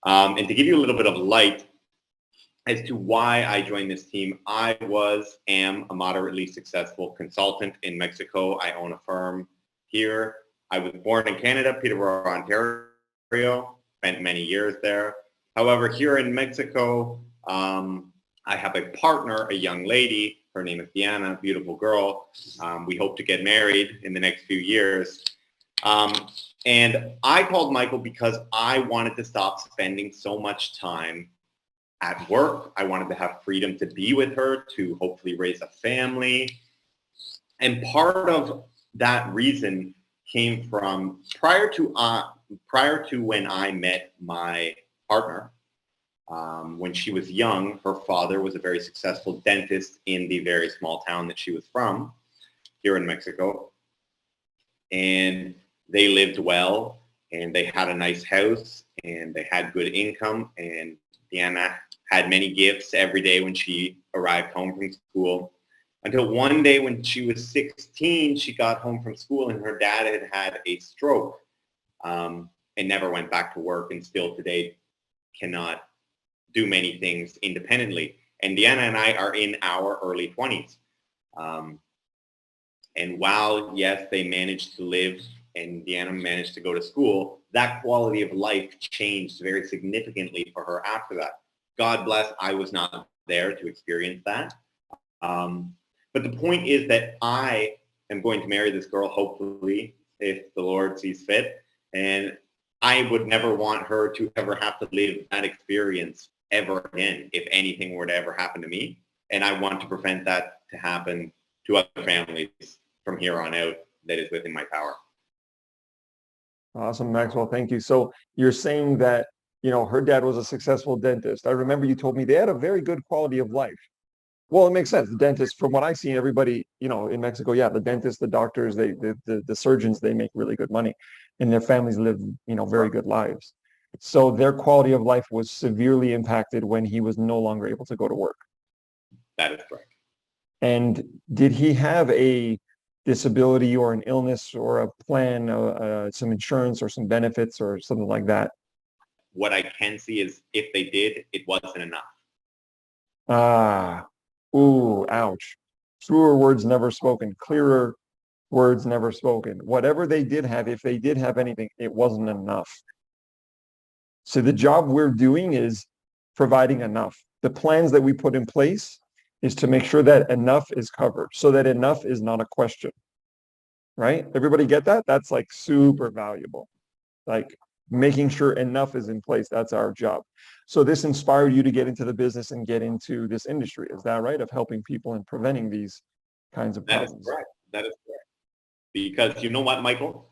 And to give you a little bit of light as to why I joined this team, am a moderately successful consultant in Mexico. I own a firm here. I was born in Canada, Peterborough, Ontario, spent many years there. However, here in Mexico, I have a partner, a young lady. Her name is Diana, beautiful girl. We hope to get married in the next few years. And I called Michael because I wanted to stop spending so much time at work. I wanted to have freedom to be with her, to hopefully raise a family. And part of that reason came from prior to when I met my partner. When she was young, her father was a very successful dentist in the very small town that she was from here in Mexico. And they lived well, and they had a nice house, and they had good income. And Diana had many gifts every day when she arrived home from school. Until one day when she was 16, she got home from school and her dad had a stroke and never went back to work, and still today cannot do many things independently. And Diana and I are in our early 20s. And while, yes, they managed to live and Deanna managed to go to school, that quality of life changed very significantly for her after that. God bless, I was not there to experience that. But the point is that I am going to marry this girl, hopefully, if the Lord sees fit. And I would never want her to ever have to live that experience ever again, if anything were to ever happen to me. And I want to prevent that to happen to other families from here on out that is within my power. Awesome, Maxwell. Thank you. So you're saying that, her dad was a successful dentist. I remember you told me they had a very good quality of life. Well, it makes sense. The dentist, from what I see, everybody, in Mexico, yeah, the dentists, the doctors, the surgeons, they make really good money, and their families live, very good lives. So their quality of life was severely impacted when he was no longer able to go to work. That is correct. And did he have a disability or an illness or a plan, some insurance or some benefits or something like that? What I can see is if they did, it wasn't enough. Ah, ooh, ouch. Truer words never spoken, clearer words never spoken. Whatever they did have, if they did have anything, it wasn't enough. So the job we're doing is providing enough. The plans that we put in place is to make sure that enough is covered, so that enough is not a question, right? Everybody get that? That's like super valuable. Like making sure enough is in place. That's our job. So this inspired you to get into the business and get into this industry. Is that right? Of helping people and preventing these kinds of problems. That is correct. That is correct. Because you know what, Michael?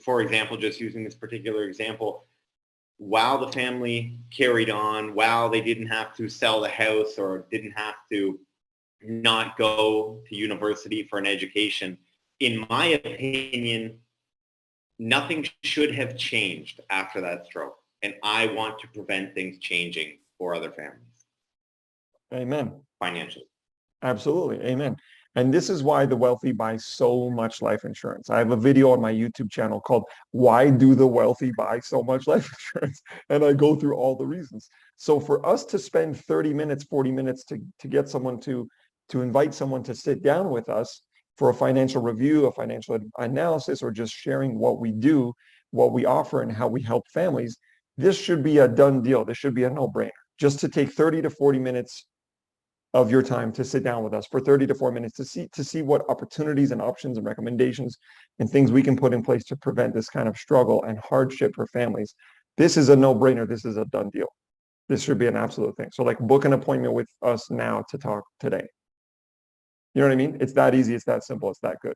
For example, just using this particular example, while the family carried on, while they didn't have to sell the house or didn't have to not go to university for an education, in my opinion, nothing should have changed after that stroke. And I want to prevent things changing for other families. Amen. Financially. Absolutely. Amen. And this is why the wealthy buy so much life insurance. I have a video on my YouTube channel called Why Do the Wealthy Buy So Much Life Insurance? And I go through all the reasons. So for us to spend 30 minutes, 40 minutes to get someone to invite someone to sit down with us for a financial review, a financial analysis, or just sharing what we do, what we offer, and how we help families, this should be a done deal. This should be a no-brainer. Just to take 30 to 40 minutes of your time to sit down with us for 30 to 40 minutes to see what opportunities and options and recommendations and things we can put in place to prevent this kind of struggle and hardship for families. This is a no-brainer. This is a done deal. This should be an absolute thing. So like book an appointment with us now to talk today. You know what I mean? It's that easy. It's that simple. It's that good.